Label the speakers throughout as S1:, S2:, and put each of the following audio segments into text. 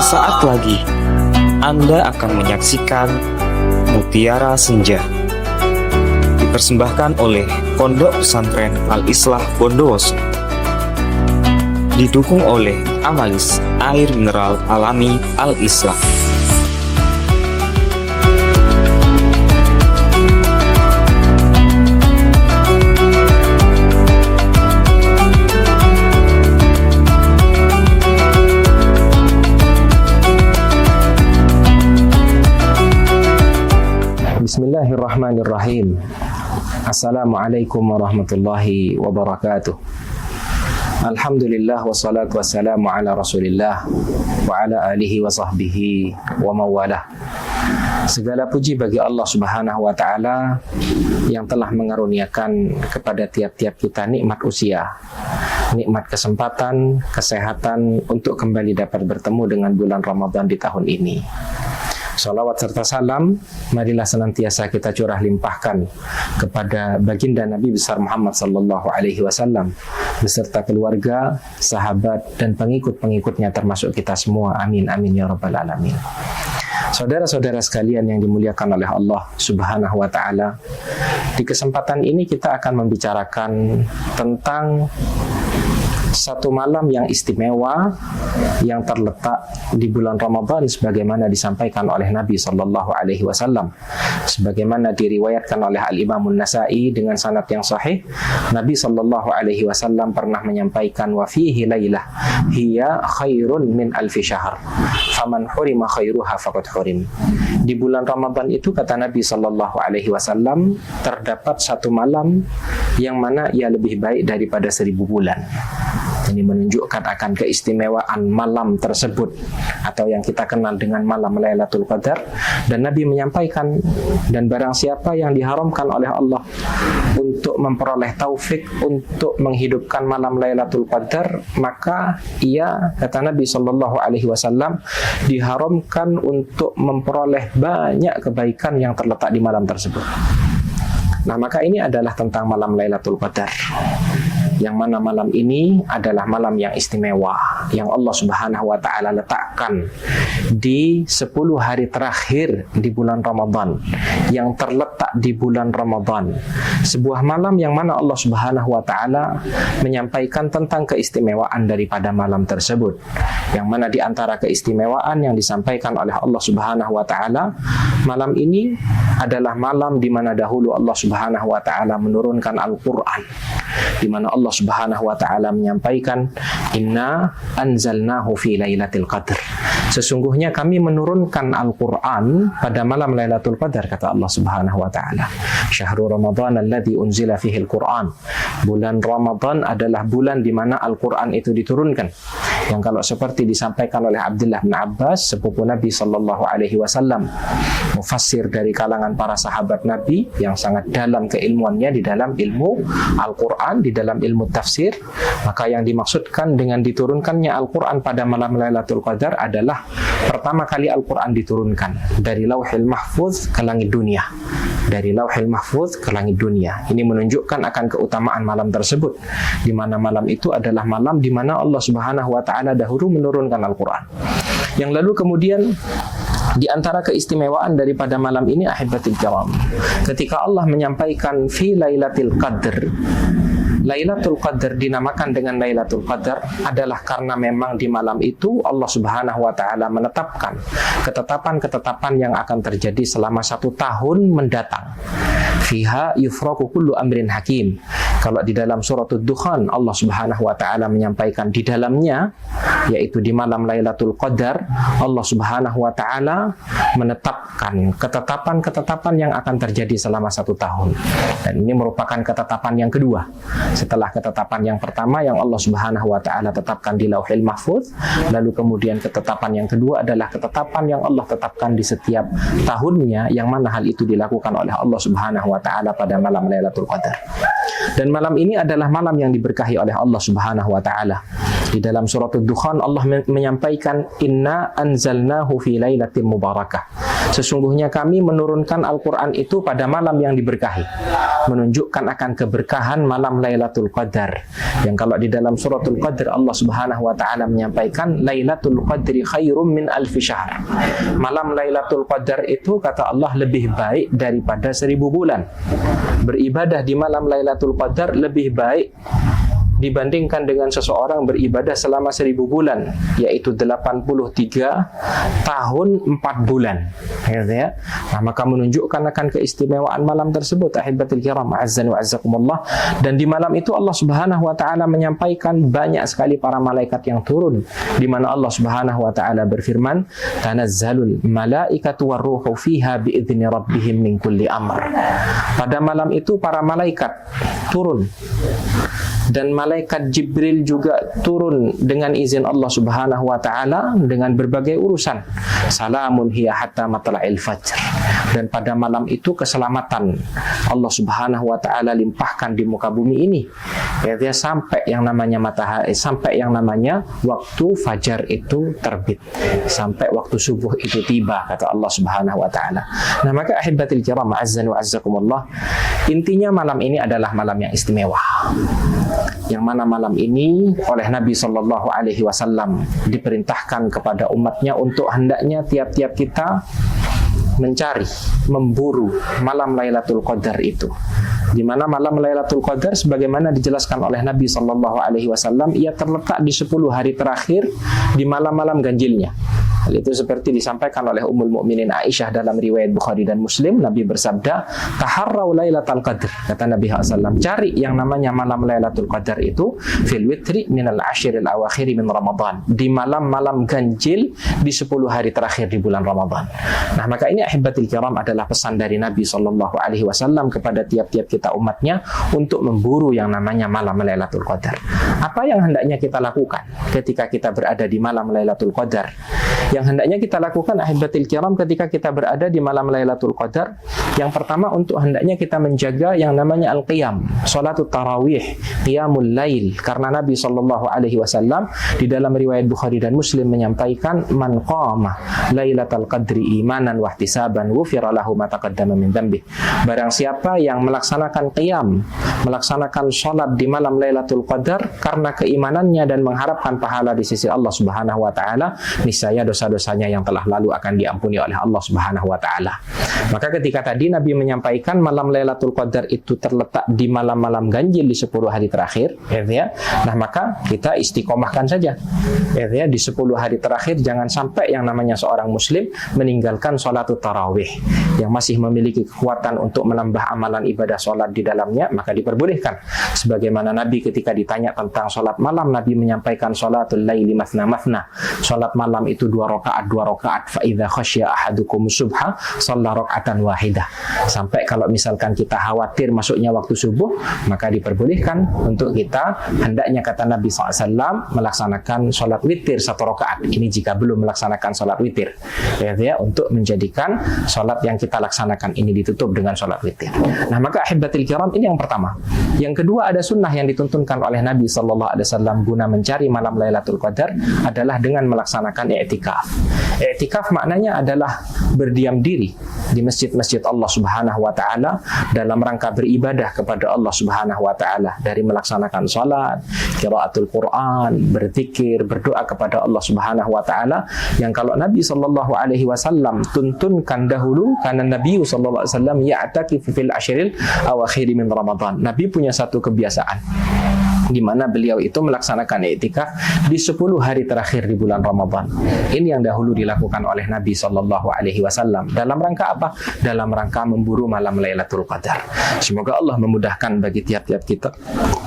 S1: Sesaat lagi Anda akan menyaksikan Mutiara Senja, dipersembahkan oleh Pondok Pesantren Al-Islah Bondowoso, didukung oleh Amalis Air Mineral Alami Al-Islah.
S2: Bismillahirrahmanirrahim. Assalamualaikum warahmatullahi wabarakatuh. Alhamdulillah wassalatu wassalamu ala rasulillah wa ala alihi wa sahbihi wa mawalah. Segala puji bagi Allah subhanahu wa ta'ala yang telah mengaruniakan kepada tiap-tiap kita nikmat usia, nikmat kesempatan, kesehatan untuk kembali dapat bertemu dengan bulan Ramadan di tahun ini. Salawat serta salam marilah senantiasa kita curah limpahkan kepada baginda Nabi besar Muhammad sallallahu alaihi wasallam beserta keluarga, sahabat dan pengikut-pengikutnya termasuk kita semua. Amin amin ya rabbal alamin. Saudara-saudara sekalian yang dimuliakan oleh Allah Subhanahu wa taala, di kesempatan ini kita akan membicarakan tentang satu malam yang istimewa yang terletak di bulan Ramadan sebagaimana disampaikan oleh Nabi sallallahu alaihi wasallam, sebagaimana diriwayatkan oleh Al-Imam An-Nasa'i dengan sanad yang sahih. Nabi sallallahu alaihi wasallam pernah menyampaikan, wa fihi lailah hiya khairun min alfi syahr faman hurima khairuha faqad hurim. Di bulan Ramadan itu, kata Nabi sallallahu alaihi wasallam, terdapat satu malam yang mana ia lebih baik daripada 1000 bulan. Ini menunjukkan akan keistimewaan malam tersebut atau yang kita kenal dengan malam Lailatul Qadar. Dan Nabi menyampaikan, dan barang siapa yang diharamkan oleh Allah untuk memperoleh taufik untuk menghidupkan malam Lailatul Qadar, maka ia, kata Nabi sallallahu alaihi wasallam, diharamkan untuk memperoleh banyak kebaikan yang terletak di malam tersebut. Nah, maka ini adalah tentang malam Lailatul Qadar, yang mana malam ini adalah malam yang istimewa yang Allah Subhanahu wa taala letakkan di 10 hari terakhir di bulan Ramadan, yang terletak di bulan Ramadan. Sebuah malam yang mana Allah Subhanahu wa taala menyampaikan tentang keistimewaan daripada malam tersebut, yang mana di antara keistimewaan yang disampaikan oleh Allah Subhanahu wa taala, malam ini adalah malam di mana dahulu Allah Subhanahu wa taala menurunkan Al-Qur'an, di mana Allah Subhanahu wa taala menyampaikan, inna anzalnahu fi lailatul qadr. Sesungguhnya kami menurunkan Al-Qur'an pada malam Lailatul Qadar, kata Allah Subhanahu wa taala. Syahrul Ramadan alladzi unzila fihi al-Qur'an. Bulan Ramadan adalah bulan di mana Al-Qur'an itu diturunkan. Yang kalau seperti disampaikan oleh Abdullah bin Abbas, sepupu Nabi sallallahu alaihi wasallam, mufassir dari kalangan para sahabat Nabi yang sangat dalam keilmuannya di dalam ilmu Al-Qur'an, di dalam ilmu tafsir, maka yang dimaksudkan dengan diturunkannya Al-Qur'an pada malam Lailatul Qadar adalah pertama kali Al-Qur'an diturunkan dari Lauhil Mahfuz ke langit dunia. Dari Lauhil Mahfuz ke langit dunia. Ini menunjukkan akan keutamaan malam tersebut, di mana malam itu adalah malam di mana Allah Subhanahu wa taala dahulu menurunkan Al-Qur'an. Yang lalu kemudian di antara keistimewaan daripada malam ini, ahibatil kiram, ketika Allah menyampaikan fi lailatul qadr. Lailatul Qadar dinamakan dengan Lailatul Qadar adalah karena memang di malam itu Allah Subhanahu wa taala menetapkan ketetapan-ketetapan yang akan terjadi selama 1 tahun mendatang. Fiha yufraqu kullu amrin hakim. Kalau di dalam surat Ad-Dukhan, Allah Subhanahu wa taala menyampaikan di dalamnya, yaitu di malam Lailatul Qadar, Allah Subhanahu wa taala menetapkan ketetapan-ketetapan yang akan terjadi selama 1 tahun. Dan ini merupakan ketetapan yang kedua setelah ketetapan yang pertama yang Allah Subhanahu wa taala tetapkan di Lauhil Mahfuz. Lalu kemudian ketetapan yang kedua adalah ketetapan yang Allah tetapkan di setiap tahunnya, yang mana hal itu dilakukan oleh Allah Subhanahu wa taala pada malam Lailatul Qadar. Dan malam ini adalah malam yang diberkahi oleh Allah Subhanahu wa taala. Di dalam surat Ad-Dukhan Allah menyampaikan, inna anzalnahu fi lailatin mubarakah. Sesungguhnya kami menurunkan Al-Quran itu pada malam yang diberkahi, menunjukkan akan keberkahan malam Lailatul Qadar. Yang kalau di dalam suratul Qadr Allah Subhanahu wa taala menyampaikan Lailatul Qadri khairum min alfi syahr. Malam Lailatul Qadar itu kata Allah lebih baik daripada 1000 bulan. Beribadah di malam Lailatul Qadar lebih baik dibandingkan dengan seseorang beribadah selama 1000 bulan, yaitu 83 tahun 4 bulan, gitu ya. Nah, maka menunjukkan akan keistimewaan malam tersebut, ahibatul kiram, azzan wa azzakumullah. Dan di malam itu Allah Subhanahu wa taala menyampaikan banyak sekali para malaikat yang turun, di mana Allah Subhanahu wa taala berfirman, tanazzalul malaikatu warruhu fiha biidzni rabbihim min kulli amr. Pada malam itu para malaikat turun, dan malaikat Jibril juga turun dengan izin Allah Subhanahu wa taala dengan berbagai urusan. Salamun hiya hatta matla'il fajr. Dan pada malam itu keselamatan Allah Subhanahu wa taala limpahkan di muka bumi ini. Ya, sampai yang namanya matahari, sampai yang namanya waktu fajar itu terbit, sampai waktu subuh itu tiba, kata Allah Subhanahu wa taala. Nah, maka ahibatil kiram, azzan wa azzakumullah, intinya malam ini adalah malam yang istimewa, yang mana malam ini oleh Nabi Shallallahu Alaihi Wasallam diperintahkan kepada umatnya untuk hendaknya tiap-tiap kita mencari, memburu malam Lailatul Qadar itu. Di mana malam Lailatul Qadar sebagaimana dijelaskan oleh Nabi Shallallahu Alaihi Wasallam, ia terletak di 10 hari terakhir di malam-malam ganjilnya. Hal itu seperti disampaikan oleh Ummul Mukminin Aisyah dalam riwayat Bukhari dan Muslim. Nabi bersabda, taharrau Lailatul Qadar, kata Nabi SAW, cari yang namanya malam Lailatul Qadar itu fil witri minal ashiril awakhiri min Ramadan, di malam-malam ganjil di 10 hari terakhir di bulan Ramadan. Nah, maka ini ahibatul kiram adalah pesan dari Nabi Shallallahu Alaihi Wasallam kepada tiap-tiap kita umatnya untuk memburu yang namanya malam Lailatul Qadar. Apa yang hendaknya kita lakukan ketika kita berada di malam Lailatul Qadar? Yang hendaknya kita lakukan ahibatul kiram ketika kita berada di malam Lailatul Qadar, yang pertama untuk hendaknya kita menjaga yang namanya al-qiyam, salatul tarawih, qiyamul lail. Karena Nabi Shallallahu Alaihi Wasallam di dalam riwayat Bukhari dan Muslim menyampaikan, man qama lailatul qadri imanan wa ihtisaban ghufira lahu ma taqaddama min dzambi. Barang siapa yang melaksanakan qiyam, melaksanakan salat di malam Lailatul Qadar karena keimanannya dan mengharapkan pahala di sisi Allah Subhanahu wa taala, niscaya dosa-dosanya yang telah lalu akan diampuni oleh Allah Subhanahu wa taala. Maka ketika tadi Nabi menyampaikan malam Lailatul Qadar itu terletak di malam-malam ganjil di 10 hari terakhir, ya. Nah, maka kita istiqomahkan saja, ya, di 10 hari terakhir jangan sampai yang namanya seorang muslim meninggalkan sholatul tarawih. Yang masih memiliki kekuatan untuk menambah amalan ibadah sholat di dalamnya, maka diperbolehkan. Sebagaimana Nabi ketika ditanya tentang sholat malam, Nabi menyampaikan sholatul laili mathna mathna. Sholat malam itu 2 rakaat. Fa idza khasya ahadukum subha shalla raka'atan wahidah. Sampai kalau misalkan kita khawatir masuknya waktu subuh, maka diperbolehkan untuk kita hendaknya, kata Nabi SAW, melaksanakan sholat witir 1 rakaat. Ini jika belum melaksanakan sholat witir, ya, untuk menjadikan sholat yang kita laksanakan ini ditutup dengan sholat witir. Nah, maka ahibatil kiram, ini yang pertama. Yang kedua, ada sunnah yang dituntunkan oleh Nabi SAW guna mencari malam Lailatul Qadar adalah dengan melaksanakan i'tikaf. I'tikaf maknanya adalah berdiam diri di masjid-masjid Allah Subhanahu wa taala dalam rangka beribadah kepada Allah Subhanahu wa taala, dari melaksanakan salat, qiraatul Quran, berzikir, berdoa kepada Allah Subhanahu wa taala, yang kalau Nabi sallallahu alaihi wasallam tuntunkan dahulu, karena Nabi sallallahu alaihi wasallam ya'takifu fil ashril awakhir min Ramadan. Nabi punya satu kebiasaan di mana beliau itu melaksanakan i'tikaf di 10 hari terakhir di bulan Ramadan. Ini yang dahulu dilakukan oleh Nabi Shallallahu Alaihi Wasallam. Dalam rangka apa? Dalam rangka memburu malam Lailatul Qadar. Semoga Allah memudahkan bagi tiap-tiap kita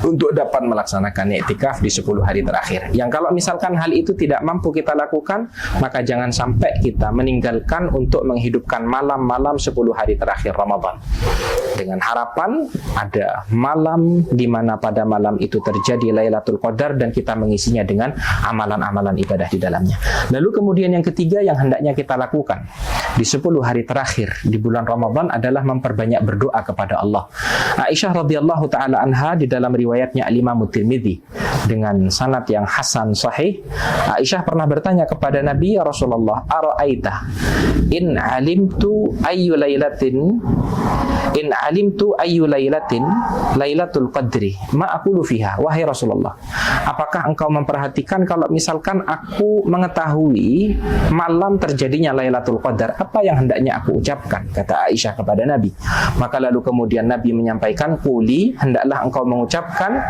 S2: untuk dapat melaksanakan i'tikaf di 10 hari terakhir. Yang kalau misalkan hal itu tidak mampu kita lakukan, maka jangan sampai kita meninggalkan untuk menghidupkan malam-malam 10 hari terakhir Ramadan. Dengan harapan ada malam di mana pada malam itu terjadi Lailatul Qadar dan kita mengisinya dengan amalan-amalan ibadah di dalamnya. Lalu kemudian yang ketiga yang hendaknya kita lakukan di 10 hari terakhir di bulan Ramadan adalah memperbanyak berdoa kepada Allah. Aisyah radhiyallahu taala anha di dalam riwayatnya Al-Imam Tirmidzi dengan sanad yang hasan sahih, Aisyah pernah bertanya kepada Nabi, ya Rasulullah, ara'aita in alimtu ayyu lailatin Lailatul Qadri ma aqulu fiha, wahai Rasulullah, apakah engkau memperhatikan kalau misalkan aku mengetahui malam terjadinya Lailatul Qadar, apa yang hendaknya aku ucapkan? Kata Aisyah kepada Nabi. Maka lalu kemudian Nabi menyampaikan, quli, hendaklah engkau mengucapkan,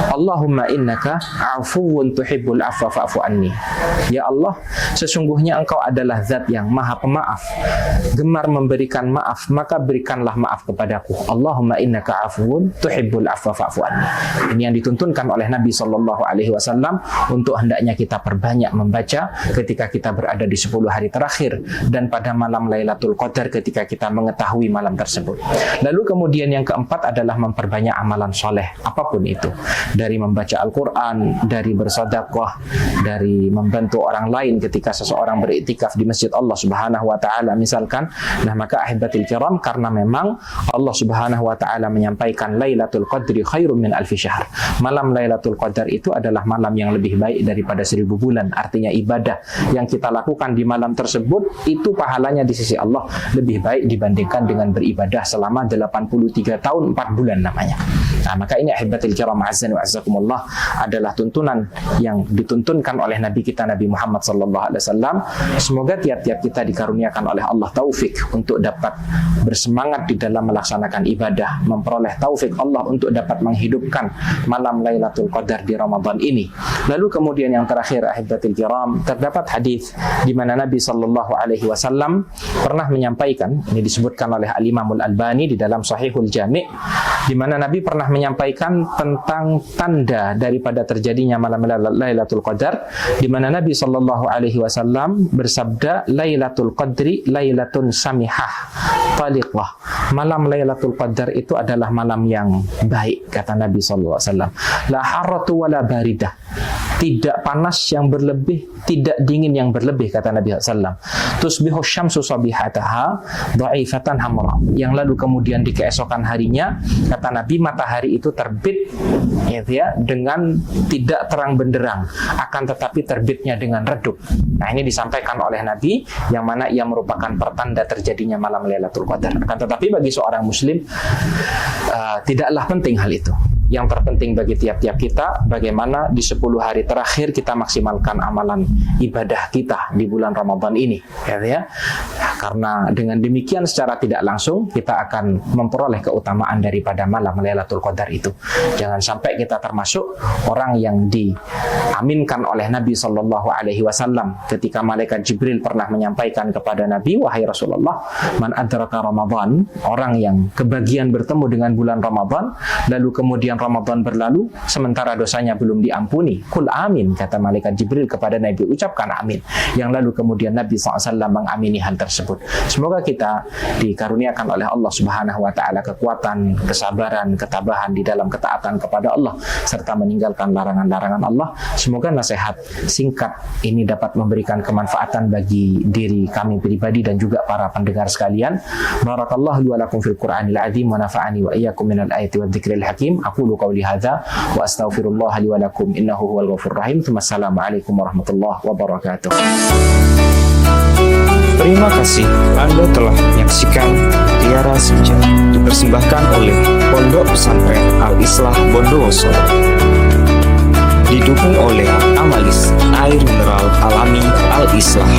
S2: Allahumma innaka afuwun tuhibbul afwa fa'fu anni. Ya Allah, sesungguhnya engkau adalah zat yang maha pemaaf, gemar memberikan maaf, maka berikanlah maaf kepadaku. Allahumma innaka afuwun tuhibbul afwa fa'fu anni. Ini yang dituntunkan oleh Nabi SAW untuk hendaknya kita perbanyak membaca ketika kita berada di 10 hari terakhir dan pada malam Lailatul Qadar ketika kita mengetahui malam tersebut. Lalu kemudian yang keempat adalah memperbanyak amalan soleh, apapun itu, dari membaca Al-Quran, dari bersedekah, dari membantu orang lain ketika seseorang beriktikaf di masjid Allah Subhanahu wa taala misalkan. Nah, maka ahibatil kiram, karena memang Allah Subhanahu wa taala menyampaikan Lailatul Qadri khairum min alfi syahr. Malam Lailatul Qadar itu adalah malam yang lebih baik daripada 1000 bulan. Artinya ibadah yang kita lakukan di malam tersebut itu pahalanya di sisi Allah lebih baik dibandingkan dengan beribadah selama 83 tahun 4 bulan namanya. Nah, maka ini ahibatil kiram azan wa azzakumullah adalah tuntunan yang dituntunkan oleh Nabi kita Nabi Muhammad sallallahu alaihi wasallam. Semoga tiap-tiap kita dikaruniakan oleh Allah taufik untuk dapat bersemangat di dalam melaksanakan ibadah, memperoleh taufik Allah untuk dapat menghidupkan malam Lailatul Qadar di Ramadan ini. Lalu kemudian yang terakhir ahibatil kiram, terdapat hadis di mana Nabi sallallahu alaihi wasallam pernah menyampaikan, ini disebutkan oleh Al-Imam Al-Albani di dalam Sahihul Jami', di mana Nabi pernah menyampaikan tentang tanda daripada terjadinya malam Lailatul Qadar, di mana Nabi sallallahu alaihi wasallam bersabda, Lailatul Qadri lailatun samihah taliqah. Malam Lailatul Qadar itu adalah malam yang baik, kata Nabi sallallahu alaihi wasallam. La harratu wala baridah. Tidak panas yang berlebih, tidak dingin yang berlebih, kata Nabi SAW. Tusbihu syamsu sabihataha dha'ifatan hamra. Yang lalu kemudian di keesokan harinya, kata Nabi, matahari itu terbit ya, dengan tidak terang benderang, akan tetapi terbitnya dengan redup. Nah, ini disampaikan oleh Nabi, yang mana ia merupakan pertanda terjadinya malam Lailatul Qadar. Akan tetapi bagi seorang muslim tidaklah penting hal itu. Yang terpenting bagi tiap-tiap kita, bagaimana di 10 hari terakhir kita maksimalkan amalan ibadah kita di bulan Ramadan ini, ya. Karena dengan demikian secara tidak langsung kita akan memperoleh keutamaan daripada malam Lailatul Qadar itu. Jangan sampai kita termasuk orang yang diaminkan oleh Nabi sallallahu alaihi wasallam ketika malaikat Jibril pernah menyampaikan kepada Nabi, wahai Rasulullah, man adraka Ramadan, orang yang kebagian bertemu dengan bulan Ramadan lalu kemudian Ramadan berlalu sementara dosanya belum diampuni, kul amin, kata malaikat Jibril kepada Nabi, ucapkan amin. Yang lalu kemudian Nabi SAW mengamini hal tersebut. Semoga kita dikaruniakan oleh Allah Subhanahu wa taala kekuatan, kesabaran, ketabahan di dalam ketaatan kepada Allah serta meninggalkan larangan-larangan Allah. Semoga nasihat singkat ini dapat memberikan kemanfaatan bagi diri kami pribadi dan juga para pendengar sekalian. Barakallahu li wa lakum fil Qur'anil azim wa nafa'ani wa iyyakum minal ayati wadh-dhikril hakim. Aqulu qawli hadza wa astaghfirullah li wa lakum innahu huwal ghafurur rahim. Assalamualaikum warahmatullahi wabarakatuh.
S1: Terima kasih Anda telah menyaksikan Tiara Senja, dipersembahkan oleh Pondok Pesantren Al-Islah Bondowoso, didukung oleh Amalis Air Mineral Alami Al-Islah.